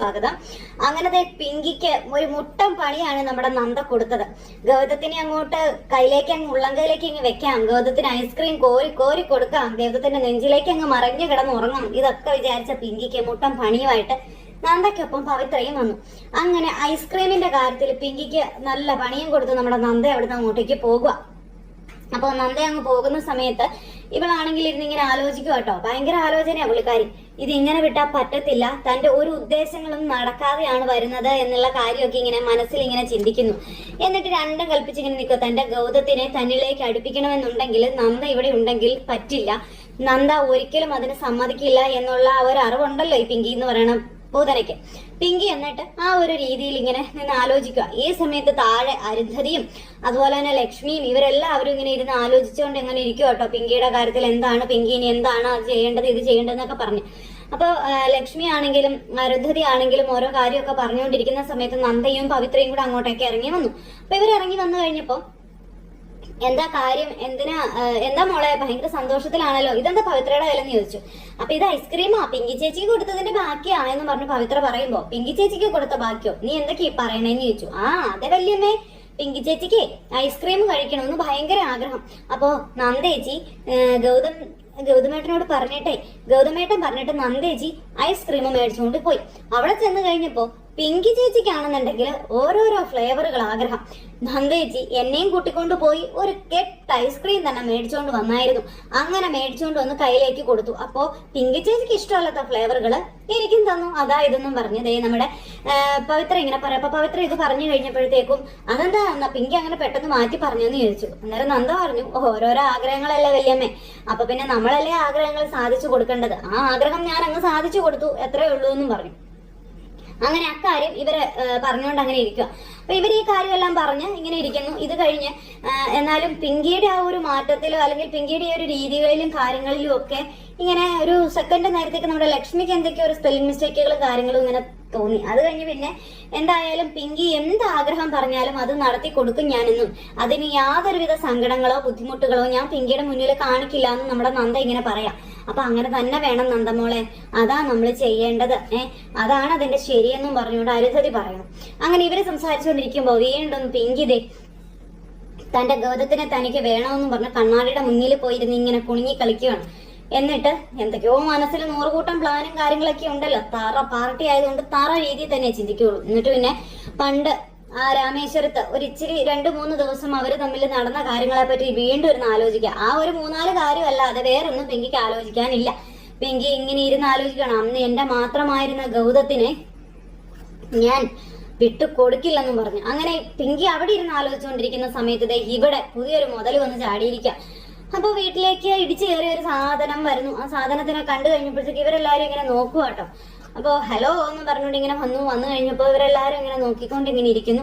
സ്വാഗതം. അങ്ങനത്തെ പിങ്കിക്ക് ഒരു മുട്ടം പണിയാണ് നമ്മുടെ നന്ദ കൊടുത്തത്. ഗൗതത്തിനെ അങ്ങോട്ട് കയ്യിലേക്ക് അങ്ങ് ഉള്ളംകൈയിലേക്ക് അങ്ങ് വെക്കാം, ഗൗതത്തിന് ഐസ്ക്രീം കോരി കോരി കൊടുക്കാം, ഗൗതത്തിന്റെ നെഞ്ചിലേക്ക് അങ്ങ് മറിഞ്ഞു കിടന്നുറങ്ങാം. ഇതൊക്കെ വിചാരിച്ച പിങ്കിക്ക് മുട്ടം പണിയുമായിട്ട് നന്ദയ്ക്കൊപ്പം പവിത്രയും വന്നു. അങ്ങനെ ഐസ്ക്രീമിന്റെ കാര്യത്തിൽ പിങ്കിക്ക് നല്ല പണിയും കൊടുത്ത് നമ്മുടെ നന്ദ അവിടുന്ന് അങ്ങോട്ടേക്ക് പോകുക. അപ്പോൾ നന്ദ അങ്ങ് പോകുന്ന സമയത്ത് ഇവളാണെങ്കിൽ ഇരുന്നിങ്ങനെ ആലോചിക്കുക കേട്ടോ. ഭയങ്കര ആലോചനയാ പുള്ളിക്കാരി. ഇത് ഇങ്ങനെ വിട്ടാൽ പറ്റത്തില്ല, തന്റെ ഒരു ഉദ്ദേശങ്ങളും നടക്കാതെയാണ് വരുന്നത് എന്നുള്ള കാര്യമൊക്കെ ഇങ്ങനെ മനസ്സിൽ ഇങ്ങനെ ചിന്തിക്കുന്നു. എന്നിട്ട് രണ്ടും കൽപ്പിച്ചിങ്ങനെ നിൽക്കുക. തന്റെ ഗൗതത്തിനെ തന്നിലേക്ക് അടുപ്പിക്കണമെന്നുണ്ടെങ്കിൽ നന്ദ ഇവിടെ ഉണ്ടെങ്കിൽ പറ്റില്ല, നന്ദ ഒരിക്കലും അതിന് സമ്മതിക്കില്ല എന്നുള്ള ഒരു അറിവുണ്ടല്ലോ ഈ പിങ്കി എന്ന് പറയണം പൂതനയ്ക്ക്. പിങ്കി എന്നിട്ട് ആ ഒരു രീതിയിൽ ഇങ്ങനെ നിന്ന് ആലോചിക്കുക. ഈ സമയത്ത് താഴെ അരുന്ധതിയും അതുപോലെ തന്നെ ലക്ഷ്മിയും ഇവരെല്ലാവരും ഇങ്ങനെ ഇരുന്ന് ആലോചിച്ചുകൊണ്ട് എങ്ങനെ ഇരിക്കും കേട്ടോ. പിങ്കിയുടെ കാര്യത്തിൽ എന്താണ്, പിങ്കി ഇനി എന്താണ് അത് ചെയ്യേണ്ടത്, ഇത് ചെയ്യേണ്ടതെന്നൊക്കെ പറഞ്ഞു. അപ്പോൾ ലക്ഷ്മി ആണെങ്കിലും അരുന്ധതി ആണെങ്കിലും ഓരോ കാര്യമൊക്കെ പറഞ്ഞുകൊണ്ടിരിക്കുന്ന സമയത്ത് നന്ദയും പവിത്രയും കൂടെ അങ്ങോട്ടേക്ക് ഇറങ്ങി വന്നു. അപ്പൊ ഇവരിറങ്ങി വന്നു കഴിഞ്ഞപ്പോ എന്താ കാര്യം, എന്താ മോളെ ഭയങ്കര സന്തോഷത്തിലാണല്ലോ, ഇതെന്താ പവിത്രയുടെ കയ്യിലെന്ന് ചോദിച്ചു. അപ്പൊ ഇത് ഐസ്ക്രീമാ, പിങ്കി ചേച്ചിക്ക് കൊടുത്തതിന്റെ ബാക്കിയാ എന്ന് പറഞ്ഞു പവിത്ര പറയുമ്പോ, പിങ്കി ചേച്ചിക്ക് കൊടുത്ത ബാക്കിയോ, നീ എന്തൊക്കെയാ പറയണേന്ന് ചോദിച്ചു. അതെ വല്യമ്മേ, പിങ്കി ചേച്ചിക്ക് ഐസ്ക്രീം കഴിക്കണമെന്ന് ഭയങ്കര ആഗ്രഹം. അപ്പോ നന്ദേച്ചി ഗൗതമേട്ടനോട് ഗൗതമേട്ടൻ പറഞ്ഞിട്ട് നന്ദേച്ചി ഐസ്ക്രീം മേടിച്ചുകൊണ്ട് പോയി. അവിടെ ചെന്ന് കഴിഞ്ഞപ്പോ പിങ്കി ചേച്ചിക്കാണെന്നുണ്ടെങ്കിൽ ഓരോരോ ഫ്ലേവറുകൾ ആഗ്രഹം. നന്ദേച്ചി എന്നെയും കൂട്ടിക്കൊണ്ട് പോയി ഒരു കെട്ട് ഐസ്ക്രീം തന്നെ മേടിച്ചുകൊണ്ട് വന്നായിരുന്നു. അങ്ങനെ മേടിച്ചുകൊണ്ട് വന്ന് കയ്യിലേക്ക് കൊടുത്തു. അപ്പോ പിങ്കി ചേച്ചിക്ക് ഇഷ്ടമല്ലാത്ത ഫ്ലേവറുകൾ എനിക്കും തന്നു. ഇതെന്നും പറഞ്ഞു നമ്മുടെ പവിത്ര ഇങ്ങനെ പറയാം. അപ്പൊ പവിത്ര ഇത് പറഞ്ഞു കഴിഞ്ഞപ്പോഴത്തേക്കും അതെന്താ പിങ്കി അങ്ങനെ പെട്ടെന്ന് മാറ്റി പറഞ്ഞെന്ന് ചോദിച്ചു. അന്നേരം നന്ദ പറഞ്ഞു, ഓരോരോ ആഗ്രഹങ്ങളല്ലേ വല്യമ്മേ, അപ്പൊ പിന്നെ നമ്മളല്ലേ ആഗ്രഹങ്ങൾ സാധിച്ചു കൊടുക്കേണ്ടത്, ആ ആഗ്രഹം ഞാൻ അങ്ങ് സാധിച്ചു കൊടുത്തു, എത്രയേ ഉള്ളൂ എന്നും പറഞ്ഞു. അങ്ങനെ അക്കാര്യം ഇവര് പറഞ്ഞുകൊണ്ട് അങ്ങനെ ഇരിക്കുക. അപ്പൊ ഇവർ ഈ കാര്യമെല്ലാം പറഞ്ഞ് ഇങ്ങനെ ഇരിക്കുന്നു. ഇത് കഴിഞ്ഞ് എന്നാലും പിങ്കിയുടെ ആ ഒരു മാറ്റത്തിലോ അല്ലെങ്കിൽ പിങ്കിയുടെ ഒരു രീതികളിലും കാര്യങ്ങളിലും ഒക്കെ ഇങ്ങനെ ഒരു സെക്കൻഡ് നേരത്തേക്ക് നമ്മുടെ ലക്ഷ്മിക്ക് എന്തൊക്കെയോ ഒരു സ്പെല്ലിംഗ് മിസ്റ്റേക്കുകളും കാര്യങ്ങളും ഇങ്ങനെ തോന്നി. അത് കഴിഞ്ഞ് പിന്നെ എന്തായാലും പിങ്കി എന്ത് ആഗ്രഹം പറഞ്ഞാലും അത് നടത്തി കൊടുക്കും ഞാനെന്നും, അതിന് യാതൊരുവിധ സങ്കടങ്ങളോ ബുദ്ധിമുട്ടുകളോ ഞാൻ പിങ്കിയുടെ മുന്നിൽ കാണിക്കില്ല എന്ന് നമ്മുടെ നന്ദ ഇങ്ങനെ പറയാം. അപ്പൊ അങ്ങനെ തന്നെ വേണം നന്ദമോളെ, അതാ നമ്മൾ ചെയ്യേണ്ടത്, അതാണ് അതിന്റെ ശരിയെന്നും പറഞ്ഞുകൊണ്ട് അരുന്ധതി പറയണം. അങ്ങനെ ഇവര് സംസാരിച്ചുകൊണ്ടിരിക്കുമ്പോ വീണ്ടും പിങ്കിതേ തന്റെ ഗൗതത്തിനെ തനിക്ക് വേണമെന്നും പറഞ്ഞ് കണ്ണാടിയുടെ മുന്നിൽ പോയിരുന്ന് ഇങ്ങനെ കുണുങ്ങി കളിക്കുകയാണ്. എന്നിട്ട് എന്തൊക്കെയോ മനസ്സിൽ 100 കൂട്ടം പ്ലാനും കാര്യങ്ങളൊക്കെ ഉണ്ടല്ലോ. പാർട്ടി ആയതുകൊണ്ട് രീതിയിൽ തന്നെ ചിന്തിക്കുള്ളൂ. എന്നിട്ട് പിന്നെ പണ്ട് ആ രാമേശ്വരത്ത് ഒരു ഇച്ചിരി 2-3 ദിവസം അവര് തമ്മിൽ നടന്ന കാര്യങ്ങളെ പറ്റി വീണ്ടും ഇരുന്ന് ആലോചിക്കുക. ആ ഒരു 3-4 കാര്യമല്ലാതെ വേറൊന്നും പിങ്കിക്ക് ആലോചിക്കാനില്ല. പിങ്കി ഇങ്ങനെ ഇരുന്ന് ആലോചിക്കണം, അന്ന് എന്റെ മാത്രമായിരുന്ന ഗൗതത്തിനെ ഞാൻ വിട്ടു കൊടുക്കില്ലെന്നും പറഞ്ഞു. അങ്ങനെ പിങ്കി അവിടെ ഇരുന്ന് ആലോചിച്ചുകൊണ്ടിരിക്കുന്ന സമയത്ത് ഇവിടെ പുതിയൊരു മുതൽ വന്ന് ചാടിയിരിക്കാം. അപ്പൊ വീട്ടിലേക്ക് ഇടിച്ചു കയറിയ ഒരു സാധനം വരുന്നു. ആ സാധനത്തിനെ കണ്ടു കഴിഞ്ഞപ്പോഴത്തേക്ക് ഇവരെല്ലാരും ഇങ്ങനെ നോക്കുക കേട്ടോ. അപ്പോ ഹലോ എന്ന് പറഞ്ഞുകൊണ്ട് ഇങ്ങനെ വന്നു കഴിഞ്ഞപ്പോ ഇവരെല്ലാരും ഇങ്ങനെ നോക്കിക്കൊണ്ട് ഇങ്ങനെ ഇരിക്കുന്നു.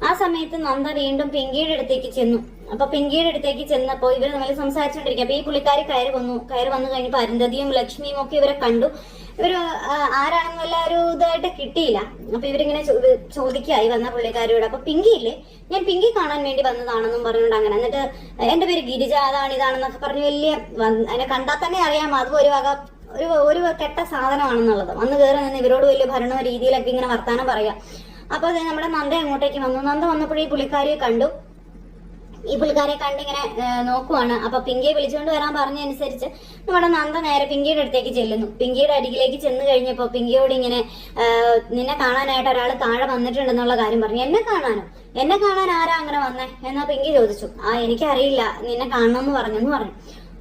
ആ സമയത്ത് നന്ദ വീണ്ടും പിങ്കിയുടെ അടുത്തേക്ക് ചെന്നു. അപ്പൊ പിങ്കിയുടെ അടുത്തേക്ക് ചെന്നപ്പോ ഇവർ തമ്മിൽ സംസാരിച്ചോണ്ടിരിക്കുക. അപ്പൊ ഈ പുള്ളിക്കാരി കയറി വന്നു കഴിഞ്ഞപ്പോ അരുന്ധതിയും ലക്ഷ്മിയും ഒക്കെ ഇവരെ കണ്ടു. ഇവര് ആരാണെന്നല്ല ഒരു ഇതായിട്ട് കിട്ടിയില്ല. അപ്പൊ ഇവരിങ്ങനെ ചോദിക്കായി വന്ന പുള്ളിക്കാരിയോട്. അപ്പൊ പിങ്കി ഇല്ലേ, ഞാൻ പിങ്കി കാണാൻ വേണ്ടി വന്നതാണെന്നും പറഞ്ഞുകൊണ്ട് അങ്ങനെ. എന്നിട്ട് എന്റെ പേര് ഗിരിജ, ഇതാണെന്നൊക്കെ പറഞ്ഞു. വലിയ അതിനെ കണ്ടാൽ തന്നെ അറിയാം അത് ഒരു കെട്ട സാധനമാണെന്നുള്ളത്. വന്ന് കയറി നിന്ന് ഇവരോട് വലിയ ഭരണ രീതിയിലൊക്കെ ഇങ്ങനെ വർത്താനം പറയാം. അപ്പൊ നമ്മുടെ നന്ദ അങ്ങോട്ടേക്ക് വന്നു. നന്ദ വന്നപ്പോഴേ ഈ പുള്ളിക്കാരിയെ കണ്ടു. ഈ പുള്ളിക്കാരെ കണ്ടിങ്ങനെ നോക്കുവാണ്. അപ്പൊ പിങ്കിയെ വിളിച്ചുകൊണ്ട് വരാൻ പറഞ്ഞതനുസരിച്ച് നമ്മുടെ നന്ദ നേരെ പിങ്കിയുടെ അടുത്തേക്ക് ചെല്ലുന്നു. പിങ്കിയുടെ അരികിലേക്ക് ചെന്ന് കഴിഞ്ഞപ്പോ പിങ്കിയോട് ഇങ്ങനെ നിന്നെ കാണാനായിട്ട് ഒരാൾ താഴെ വന്നിട്ടുണ്ടെന്നുള്ള കാര്യം പറഞ്ഞു. എന്നെ കാണാൻ ആരാ അങ്ങനെ വന്നേ എന്നാ പിങ്കി ചോദിച്ചു. എനിക്കറിയില്ല, നിന്നെ കാണണമെന്ന് പറഞ്ഞെന്ന് പറഞ്ഞു.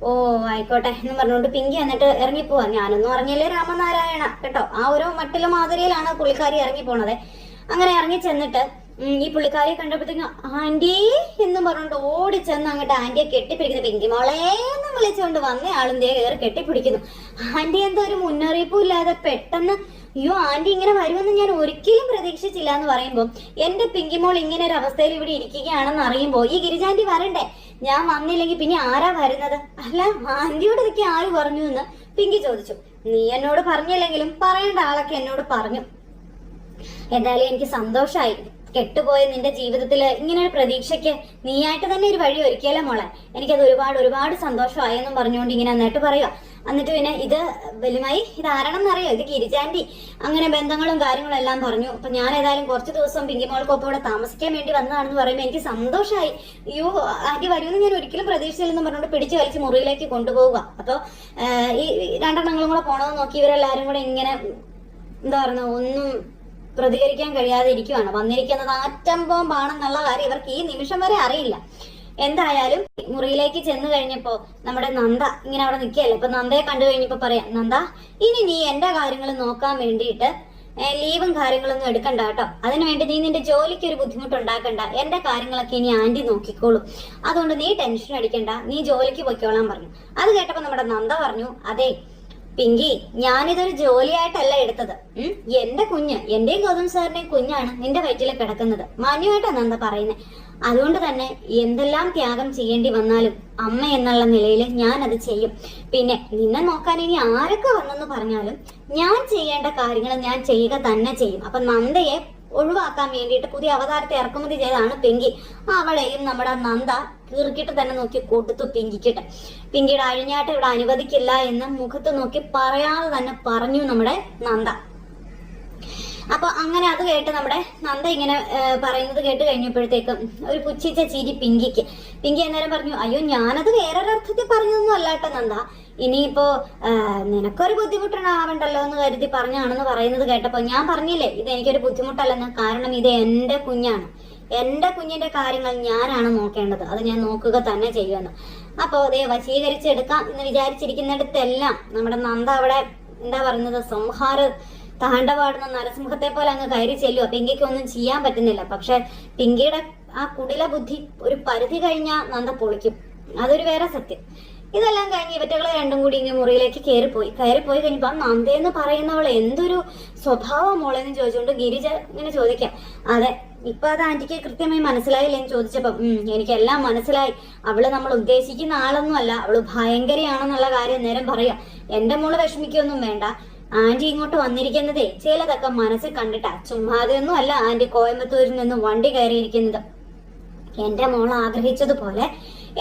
ഓ ആയിക്കോട്ടെ എന്ന് പറഞ്ഞുകൊണ്ട് പിങ്കി എന്നിട്ട് ഇറങ്ങിപ്പോവാ. ഞാനൊന്നും അറിഞ്ഞില്ലേ രാമനാരായണ കേട്ടോ. ആ ഒരു മട്ടിലും മാതിരിയിലാണ് പുള്ളിക്കാരി ഇറങ്ങിപ്പോണത്. അങ്ങനെ ഇറങ്ങി ചെന്നിട്ട് ഈ പുള്ളിക്കാരിയെ കണ്ടപ്പോഴത്തേക്കും ആന്റി എന്ന് പറഞ്ഞുകൊണ്ട് ഓടി ചെന്ന് അങ്ങോട്ട് ആന്റിയെ കെട്ടിപ്പിടിക്കുന്നു. പിങ്കി മോളെ എന്ന് വിളിച്ചുകൊണ്ട് വന്ന ആളും കയറി കെട്ടിപ്പിടിക്കുന്നു. ആന്റി എന്താ ഒരു മുന്നറിയിപ്പും ഇല്ലാതെ പെട്ടെന്ന് അയ്യോ ആന്റി ഇങ്ങനെ വരുമെന്ന് ഞാൻ ഒരിക്കലും പ്രതീക്ഷിച്ചില്ല എന്ന് പറയുമ്പോൾ എന്റെ പിങ്കിമോൾ ഇങ്ങനെ ഒരു അവസ്ഥയിൽ ഇവിടെ ഇരിക്കുകയാണെന്ന് അറിയുമ്പോൾ ഈ ഗിരിജാന്റി വരണ്ടേ, ഞാൻ വന്നില്ലെങ്കിൽ പിന്നെ ആരാ വരുന്നത്? അല്ല ആന്റിയോട് ഇതൊക്കെ ആര് പറഞ്ഞു എന്ന് പിങ്കി ചോദിച്ചു. നീ എന്നോട് പറഞ്ഞില്ലെങ്കിലും പറയേണ്ട ആളൊക്കെ എന്നോട് പറഞ്ഞു. എന്തായാലും എനിക്ക് സന്തോഷമായി. കെട്ടുപോയ നിന്റെ ജീവിതത്തില് ഇങ്ങനെ ഒരു പ്രതീക്ഷയ്ക്ക് നീയായിട്ട് തന്നെ ഒരു വഴി ഒരുക്കിയല്ലേ മോളെ. എനിക്കത് ഒരുപാട് സന്തോഷമായി എന്നും പറഞ്ഞുകൊണ്ട് ഇങ്ങനെ എന്നിട്ട് പറയുക. എന്നിട്ട് പിന്നെ ഇത് വലുമായി ഇത് ആരാണെന്ന് അറിയോ, ഇത് ഗിരിജാൻറ്റി, അങ്ങനെ ബന്ധങ്ങളും കാര്യങ്ങളും എല്ലാം പറഞ്ഞു. അപ്പൊ ഞാൻ ഏതായാലും കുറച്ച് ദിവസം പിങ്കിമോൾക്കൊപ്പം ഇവിടെ താമസിക്കാൻ വേണ്ടി വന്നതാണെന്ന് പറയുമ്പോൾ എനിക്ക് സന്തോഷമായി. അയ്യോ ആന്റി വരുമെന്ന് ഞാൻ ഒരിക്കലും പ്രതീക്ഷിച്ചില്ലെന്ന് പറഞ്ഞുകൊണ്ട് പിടിച്ചു വലിച്ച് മുറിയിലേക്ക് കൊണ്ടുപോവുക. അപ്പൊ ഈ രണ്ടെണ്ണങ്ങളും കൂടെ പോണമെന്ന് നോക്കി ഇവരെല്ലാരും കൂടെ ഇങ്ങനെ എന്താ പറയുക ഒന്നും പ്രതികരിക്കാൻ കഴിയാതെ ഇരിക്കുവാണ്. വന്നിരിക്കുന്നത് ആറ്റം ബോംബാണെന്നുള്ള കാര്യം ഇവർക്ക് ഈ നിമിഷം വരെ അറിയില്ല. എന്തായാലും മുറിയിലേക്ക് ചെന്ന് കഴിഞ്ഞപ്പോ നമ്മുടെ നന്ദ ഇങ്ങനെ അവിടെ നിൽക്കുകയല്ലേ. അപ്പൊ നന്ദയെ കണ്ടു കഴിഞ്ഞപ്പോ പറയാം, നന്ദ ഇനി നീ എന്റെ കാര്യങ്ങൾ നോക്കാൻ വേണ്ടിയിട്ട് ലീവും കാര്യങ്ങളൊന്നും എടുക്കണ്ട കേട്ടോ. അതിനുവേണ്ടി നീ നിന്റെ ജോലിക്ക് ഒരു ബുദ്ധിമുട്ടുണ്ടാക്കണ്ട. എന്റെ കാര്യങ്ങളൊക്കെ ഇനി ആന്റി നോക്കിക്കോളും. അതുകൊണ്ട് നീ ടെൻഷൻ അടിക്കണ്ട, നീ ജോലിക്ക് പൊയ്ക്കോളാൻ പറഞ്ഞു. അത് കേട്ടപ്പോ നമ്മുടെ നന്ദ പറഞ്ഞു, അതെ പിങ്കി, ഞാനിതൊരു ജോലിയായിട്ടല്ല എടുത്തത്. എന്റെ കുഞ്ഞ്, എന്റെയും ഗൗതം സാറിന്റെയും കുഞ്ഞാണ് നിന്റെ വയറ്റിൽ കിടക്കുന്നത്. മാന്യമായിട്ടാ നന്ദ പറയുന്നത്. അതുകൊണ്ട് തന്നെ എന്തെല്ലാം ത്യാഗം ചെയ്യേണ്ടി വന്നാലും അമ്മ എന്നുള്ള നിലയിൽ ഞാൻ അത് ചെയ്യും. പിന്നെ നിന്നെ നോക്കാൻ ഇനി ആരൊക്കെ വന്നെന്ന് പറഞ്ഞാലും ഞാൻ ചെയ്യേണ്ട കാര്യങ്ങൾ ഞാൻ ചെയ്യുക തന്നെ ചെയ്യും. അപ്പൊ നന്ദയെ ഒഴിവാക്കാൻ വേണ്ടിയിട്ട് പുതിയ അവതാരത്തെ ഇറക്കുമതി ചെയ്താണ് പിങ്കി. അവളെയും നമ്മുടെ നന്ദ കീറിക്കിട്ട് തന്നെ നോക്കി കൊടുത്തു പിങ്കിക്കിട്ട്. പിങ്കിയുടെ അഴിഞ്ഞാട്ട് ഇവിടെ അനുവദിക്കില്ല എന്ന് മുഖത്ത് നോക്കി പറയാതെ തന്നെ പറഞ്ഞു നമ്മുടെ നന്ദ. അപ്പൊ അങ്ങനെ അത് കേട്ട് നമ്മുടെ നന്ദ ഇങ്ങനെ പറയുന്നത് കേട്ട് കഴിഞ്ഞപ്പോഴത്തേക്കും ഒരു പുച്ഛിച്ച ചിരി പിങ്കിക്ക്. പിങ്കി അന്നേരം പറഞ്ഞു, അയ്യോ ഞാനത് വേറൊരർത്ഥത്തിൽ പറഞ്ഞതൊന്നും അല്ലാട്ടോ നന്ദ, ഇനിയിപ്പോ നിനക്കൊരു ബുദ്ധിമുട്ടുണ്ടാവണ്ടല്ലോ എന്ന് കരുതി പറഞ്ഞാണെന്ന് പറയുന്നത് കേട്ടപ്പോ ഞാൻ പറഞ്ഞില്ലേ ഇത് എനിക്കൊരു ബുദ്ധിമുട്ടല്ലെന്ന്. കാരണം ഇത് എന്റെ കുഞ്ഞാണ്, എന്റെ കുഞ്ഞിന്റെ കാര്യങ്ങൾ ഞാനാണ് നോക്കേണ്ടത്, അത് ഞാൻ നോക്കുക തന്നെ ചെയ്യുമെന്ന്. അപ്പോ അതേ വശീകരിച്ചെടുക്കാം എന്ന് വിചാരിച്ചിരിക്കുന്നിടത്തെല്ലാം നമ്മുടെ നന്ദ അവിടെ എന്താ പറയുന്നത്, സംഹാര താണ്ഡവാടുന്ന നരസിംഹത്തെ പോലെ അങ്ങ് കയറി ചെല്ലുക. പിങ്കിക്ക് ഒന്നും ചെയ്യാൻ പറ്റുന്നില്ല. പക്ഷെ പിങ്കിയുടെ ആ കുടില ബുദ്ധി ഒരു പരിധി കഴിഞ്ഞാൽ നന്ദ പൊളിക്കും, അതൊരു വേറെ സത്യം. ഇതെല്ലാം കഴിഞ്ഞ് ഇവറ്റകളെ രണ്ടും കൂടി ഇങ്ങനെ മുറിയിലേക്ക് കയറിപ്പോയി കഴിഞ്ഞപ്പോ നന്ദയെന്ന് പറയുന്നവളെ എന്തൊരു സ്വഭാവം മോളെന്ന് ചോദിച്ചുകൊണ്ട് ഗിരിജ ഇങ്ങനെ ചോദിക്കാം. അതെ, ഇപ്പൊ അത് ആന്റിക്ക് കൃത്യമായി മനസ്സിലായില്ലെന്ന് ചോദിച്ചപ്പം എനിക്കെല്ലാം മനസ്സിലായി. അവള് നമ്മൾ ഉദ്ദേശിക്കുന്ന ആളൊന്നും അല്ല, അവള് ഭയങ്കരയാണെന്നുള്ള കാര്യം നേരം പറയാം. എന്റെ മോള് വിഷമിക്കൊന്നും വേണ്ട, ആന്റി ഇങ്ങോട്ട് വന്നിരിക്കുന്നതേ ചിലതൊക്കെ മനസ്സിൽ കണ്ടിട്ടാ, ചുമ്മാതെയൊന്നും അല്ല ആന്റി കോയമ്പത്തൂരിൽ നിന്ന് വണ്ടി കയറിയിരിക്കുന്നത്. എന്റെ മോൾ ആഗ്രഹിച്ചതുപോലെ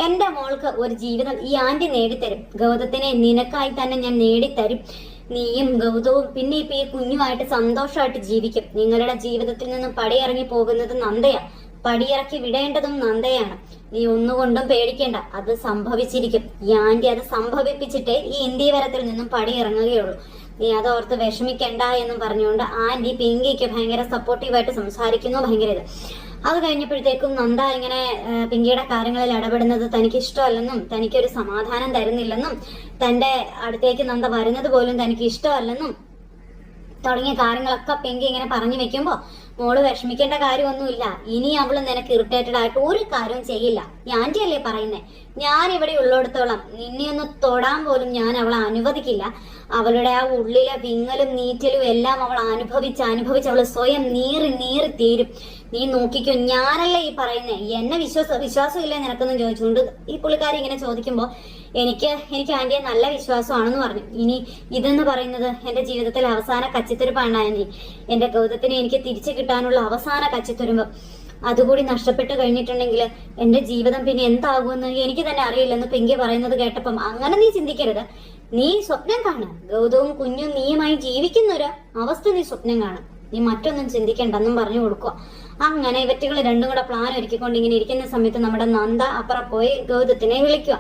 എന്റെ മോൾക്ക് ഒരു ജീവിതം ഈ ആന്റി നേടിത്തരും. ഗൗതത്തിനെ നിനക്കായി തന്നെ ഞാൻ നേടിത്തരും. നീയും ഗൗതവും പിന്നെ ഇപ്പൊ ഈ കുഞ്ഞുമായിട്ട് സന്തോഷമായിട്ട് ജീവിക്കും. നിങ്ങളുടെ ജീവിതത്തിൽ നിന്നും പടിയിറങ്ങി പോകുന്നത് നന്ദയാ, പടിയിറക്കി വിടേണ്ടതും നന്ദയാണ്. നീ ഒന്നുകൊണ്ടും പേടിക്കേണ്ട, അത് സംഭവിച്ചിരിക്കും. ഈ ആന്റി അത് സംഭവിപ്പിച്ചിട്ടേ ഈ ഇന്ത്യവരത്തിൽ നിന്നും പടിയിറങ്ങുകയുള്ളൂ. നീ അതോർത്ത് വിഷമിക്കണ്ട എന്നും പറഞ്ഞുകൊണ്ട് ആന്റി പിങ്കിക്ക് ഭയങ്കര സപ്പോർട്ടീവായിട്ട് സംസാരിക്കുന്നു. ഭയങ്കര ഇത്. അത് കഴിഞ്ഞപ്പോഴത്തേക്കും നന്ദ ഇങ്ങനെ പിങ്കിയുടെ കാര്യങ്ങളിൽ ഇടപെടുന്നത് തനിക്ക് ഇഷ്ടമല്ലെന്നും തനിക്കൊരു സമാധാനം തരുന്നില്ലെന്നും തന്റെ അടുത്തേക്ക് നന്ദ വരുന്നത് പോലും തനിക്ക് ഇഷ്ടമല്ലെന്നും തുടങ്ങിയ കാര്യങ്ങളൊക്കെ പിങ്കി ഇങ്ങനെ പറഞ്ഞു വെക്കുമ്പോ മോള് വിഷമിക്കേണ്ട കാര്യമൊന്നുമില്ല. ഇനി അവള് നിനക്ക് ഇറിറ്റേറ്റഡ് ആയിട്ട് ഒരു കാര്യവും ചെയ്യില്ല. ആന്റി അല്ലേ പറയുന്നേ, ഞാൻ ഇവിടെ ഉള്ളിടത്തോളം നിന്നെ ഒന്ന് തൊടാൻ പോലും ഞാൻ അവളെ അനുവദിക്കില്ല. അവളുടെ ആ ഉള്ളിലെ വിങ്ങലും നീറ്റലും എല്ലാം അവൾ അനുഭവിച്ച് അവള് സ്വയം നീറി തീരും. നീ നോക്കിക്കോ, ഞാനല്ലേ ഈ പറയുന്നേ, എന്നെ വിശ്വാസം ഇല്ലേ നിനക്കെന്ന് ചോദിച്ചുകൊണ്ട് ഈ പുള്ളിക്കാരി ഇങ്ങനെ ചോദിക്കുമ്പോ എനിക്ക് ആന്റിയെ നല്ല വിശ്വാസമാണെന്ന് പറഞ്ഞു. ഇനി ഇതെന്ന് പറയുന്നത് എന്റെ ജീവിതത്തിലെ അവസാന കച്ചിത്തുരുമ്പാണ് ആന്റി. എന്റെ ഗൗതത്തിനെ എനിക്ക് തിരിച്ചു കിട്ടാനുള്ള അവസാന കച്ചിത്തുരുമ്പ്. അതുകൂടി നഷ്ടപ്പെട്ടു കഴിഞ്ഞിട്ടുണ്ടെങ്കിൽ എന്റെ ജീവിതം പിന്നെ എന്താകുമെന്ന് എനിക്ക് തന്നെ അറിയില്ലെന്ന് പിങ്കി പറയുന്നത് കേട്ടപ്പം അങ്ങനെ നീ ചിന്തിക്കരുത്. നീ സ്വപ്നം കാണുക, ഗൗതവും കുഞ്ഞും നീയുമായി ജീവിക്കുന്ന ഒരു അവസ്ഥ നീ സ്വപ്നം കാണും. നീ മറ്റൊന്നും ചിന്തിക്കണ്ടെന്നും പറഞ്ഞു കൊടുക്കുക. അങ്ങനെ ഇവറ്റുകൾ രണ്ടും കൂടെ പ്ലാൻ ഒരുക്കിക്കൊണ്ട് ഇങ്ങനെ ഇരിക്കുന്ന സമയത്ത് നമ്മുടെ നന്ദ അപ്പുറം പോയി ഗൗതത്തിനെ വിളിക്കുക.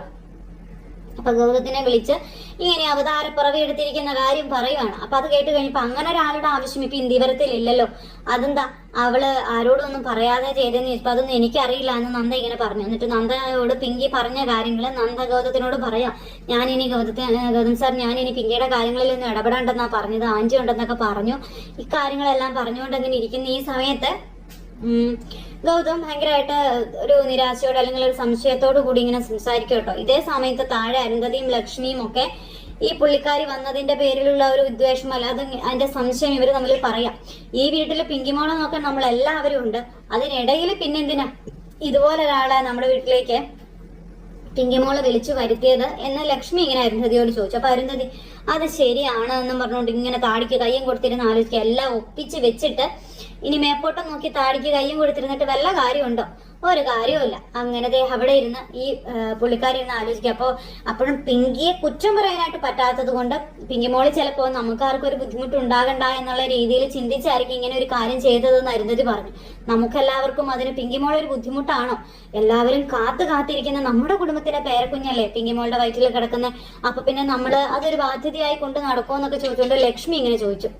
അപ്പൊ ഗൗതത്തിനെ വിളിച്ച് ഇങ്ങനെ അവതാര പിറവി എടുത്തിരിക്കുന്ന കാര്യം പറയുവാണ്. അപ്പൊ അത് കേട്ട് കഴിഞ്ഞപ്പോ അങ്ങനെ ഒരാളുടെ ആവശ്യം ഇപ്പൊ ഇന്ത്യവരത്തിൽ ഇല്ലല്ലോ, അതെന്താ അവള് ആരോടും ഒന്നും പറയാതെ ചെയ്തെന്ന് ചോദിച്ചപ്പോ അതൊന്നും എനിക്കറിയില്ല എന്ന് നന്ദ ഇങ്ങനെ പറഞ്ഞു. എന്നിട്ട് നന്ദയോട് പിങ്കി പറഞ്ഞ കാര്യങ്ങൾ നന്ദ ഗൗതത്തിനോട് പറയാം. ഞാനിനി ഗൗതം സാർ ഞാനിനി പിങ്കിയുടെ കാര്യങ്ങളിൽ ഒന്നും ഇടപെടണ്ടെന്നാ പറഞ്ഞത്, ആന്റി ഉണ്ടെന്നൊക്കെ പറഞ്ഞു. ഇക്കാര്യങ്ങളെല്ലാം പറഞ്ഞുകൊണ്ട് അങ്ങനെ ഇരിക്കുന്ന ഈ സമയത്ത് ഗൗതം ഭയങ്കരമായിട്ട് ഒരു നിരാശയോടെ അല്ലെങ്കിൽ ഒരു സംശയത്തോടു കൂടി ഇങ്ങനെ സംസാരിക്കും കേട്ടോ. ഇതേ സമയത്ത് താഴെ അരുന്ധതിയും ലക്ഷ്മിയും ഒക്കെ ഈ പുള്ളിക്കാരി വന്നതിന്റെ പേരിലുള്ള ഒരു വിദ്വേഷം അല്ലാതെ അതിന്റെ സംശയം ഇവര് തമ്മിൽ പറയാം. ഈ വീട്ടില് പിങ്കിമോളെ നോക്കാൻ നമ്മളെല്ലാവരും ഉണ്ട്, അതിനിടയിൽ പിന്നെന്തിനാ ഇതുപോലെ ഒരാളെ നമ്മുടെ വീട്ടിലേക്ക് പിങ്കിമോളെ വിളിച്ചു വരുത്തിയത് എന്ന് ലക്ഷ്മി ഇങ്ങനെ അരുന്ധതിയോട് ചോദിച്ചു. അപ്പൊ അരുന്ധതി അത് ശരിയാണ് എന്നും പറഞ്ഞുകൊണ്ട് ഇങ്ങനെ താടിക്ക് കയ്യും കൊടുത്തിരുന്ന് ആലോചിക്കുക. എല്ലാം ഒപ്പിച്ച് വെച്ചിട്ട് ഇനി മേപ്പോട്ടം നോക്കി താടിക്ക് കയ്യും കൊടുത്തിരുന്നിട്ട് വല്ല കാര്യമുണ്ടോ? ഒരു കാര്യവുമില്ല. അങ്ങനെ അവിടെ ഇരുന്ന് ഈ പുള്ളിക്കാരി ഇരുന്ന് ആലോചിക്കുക. അപ്പോഴും പിങ്കിയെ കുറ്റം പറയാനായിട്ട് പറ്റാത്തത് കൊണ്ട് പിങ്കിമോള് ചിലപ്പോൾ നമുക്കാർക്കും ഒരു ബുദ്ധിമുട്ട് ഉണ്ടാകണ്ട എന്നുള്ള രീതിയിൽ ചിന്തിച്ചായിരിക്കും ഇങ്ങനെ ഒരു കാര്യം ചെയ്തതെന്ന് അരുന്ധതി പറഞ്ഞു. നമുക്കെല്ലാവർക്കും അതിന് പിങ്കിമോൾ ഒരു ബുദ്ധിമുട്ടാണോ? എല്ലാവരും കാത്തിരിക്കുന്ന നമ്മുടെ കുടുംബത്തിലെ പേരക്കുഞ്ഞല്ലേ പിങ്കിമോളുടെ വയറ്റിൽ കിടക്കുന്ന. അപ്പൊ പിന്നെ നമ്മള് അതൊരു ബാധ്യതയായി കൊണ്ട് നടക്കുമോ എന്നൊക്കെ ചോദിച്ചുകൊണ്ട് ലക്ഷ്മി ഇങ്ങനെ ചോദിച്ചു.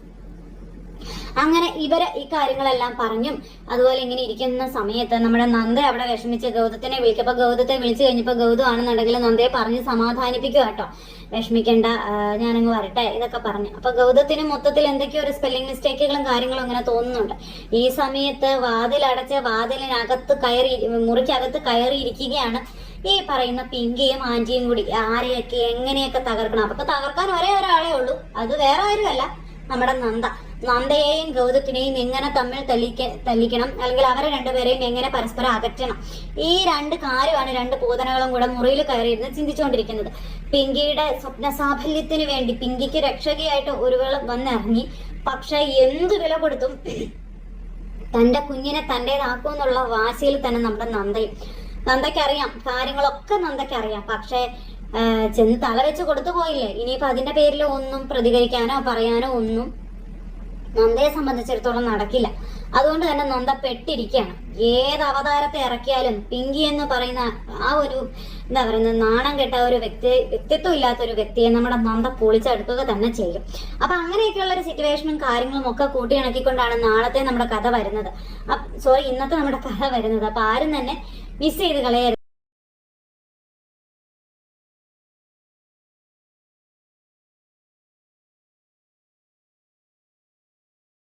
അങ്ങനെ ഇവര് ഈ കാര്യങ്ങളെല്ലാം പറഞ്ഞും അതുപോലെ ഇങ്ങനെ ഇരിക്കുന്ന സമയത്ത് നമ്മുടെ നന്ദ അവിടെ വിഷമിച്ച് ഗൗതത്തിനെ വിളിക്കും. ഗൗതത്തെ വിളിച്ചു കഴിഞ്ഞപ്പോ ഗൗതം ആണെന്നുണ്ടെങ്കിൽ നന്ദയെ പറഞ്ഞ് സമാധാനിപ്പിക്കുക കേട്ടോ. വിഷമിക്കേണ്ട, ഞാനങ്ങ് വരട്ടെ ഇതൊക്കെ പറഞ്ഞു. അപ്പൊ ഗൗതത്തിന് മൊത്തത്തിൽ എന്തൊക്കെയോ ഒരു സ്പെല്ലിംഗ് മിസ്റ്റേക്കുകളും കാര്യങ്ങളും അങ്ങനെ തോന്നുന്നുണ്ട്. ഈ സമയത്ത് വാതിലടച്ച് വാതിലിനകത്ത് മുറിക്കകത്ത് കയറിയിരിക്കുകയാണ് ഈ പറയുന്ന പിങ്കിയും ആന്റിയും കൂടി. ആരെയൊക്കെ എങ്ങനെയൊക്കെ തകർക്കണം. അപ്പൊ തകർക്കാൻ ഒരേ ഒരാളേ ഉള്ളൂ, അത് വേറെ ആരുമല്ല, നമ്മുടെ നന്ദയെയും ഗൗതത്തിനെയും എങ്ങനെ തമ്മിൽ തല്ലിക്കണം, അല്ലെങ്കിൽ അവരെ രണ്ടുപേരെയും എങ്ങനെ പരസ്പരം അകറ്റണം. ഈ രണ്ട് കാര്യമാണ് രണ്ട് പൂതനകളും കൂടെ മുറിയിൽ കയറിയിരുന്ന് ചിന്തിച്ചുകൊണ്ടിരിക്കുന്നത്. പിങ്കിയുടെ സ്വപ്ന സാഫല്യത്തിന് വേണ്ടി പിങ്കിക്ക് രക്ഷകയായിട്ട് ഒരുവേള വന്നിറങ്ങി. പക്ഷെ എന്ത് വില കൊടുത്തും തന്റെ കുഞ്ഞിനെ തന്റേതാക്കുമെന്നുള്ള വാശിയിൽ തന്നെ നമ്മുടെ നന്ദയ്ക്കറിയാം, കാര്യങ്ങളൊക്കെ നന്ദയ്ക്കറിയാം. പക്ഷെ ചെന്ന് തല വെച്ച് കൊടുത്തു പോയില്ലേ. ഇനിയിപ്പോ അതിന്റെ പേരിൽ ഒന്നും പ്രതികരിക്കാനോ പറയാനോ ഒന്നും നന്ദയെ സംബന്ധിച്ചിടത്തോളം നടക്കില്ല. അതുകൊണ്ട് തന്നെ നന്ദ പെട്ടിരിക്കുകയാണ്. ഏത് അവതാരത്തെ ഇറക്കിയാലും പിങ്കി എന്ന് പറയുന്ന ആ ഒരു എന്താ പറയുന്നത് നാണം കെട്ട ഒരു വ്യക്തിത്വം ഇല്ലാത്ത ഒരു വ്യക്തിയെ നമ്മുടെ നന്ദ പൊളിച്ചെടുക്കുക തന്നെ ചെയ്യും. അപ്പൊ അങ്ങനെയൊക്കെയുള്ള ഒരു സിറ്റുവേഷനും കാര്യങ്ങളും ഒക്കെ കൂട്ടിയിണക്കിക്കൊണ്ടാണ് നാളത്തെ നമ്മുടെ കഥ വരുന്നത്. ഇന്നത്തെ നമ്മുടെ കഥ വരുന്നത്. അപ്പൊ ആരും തന്നെ മിസ് ചെയ്ത് കളയരുത്.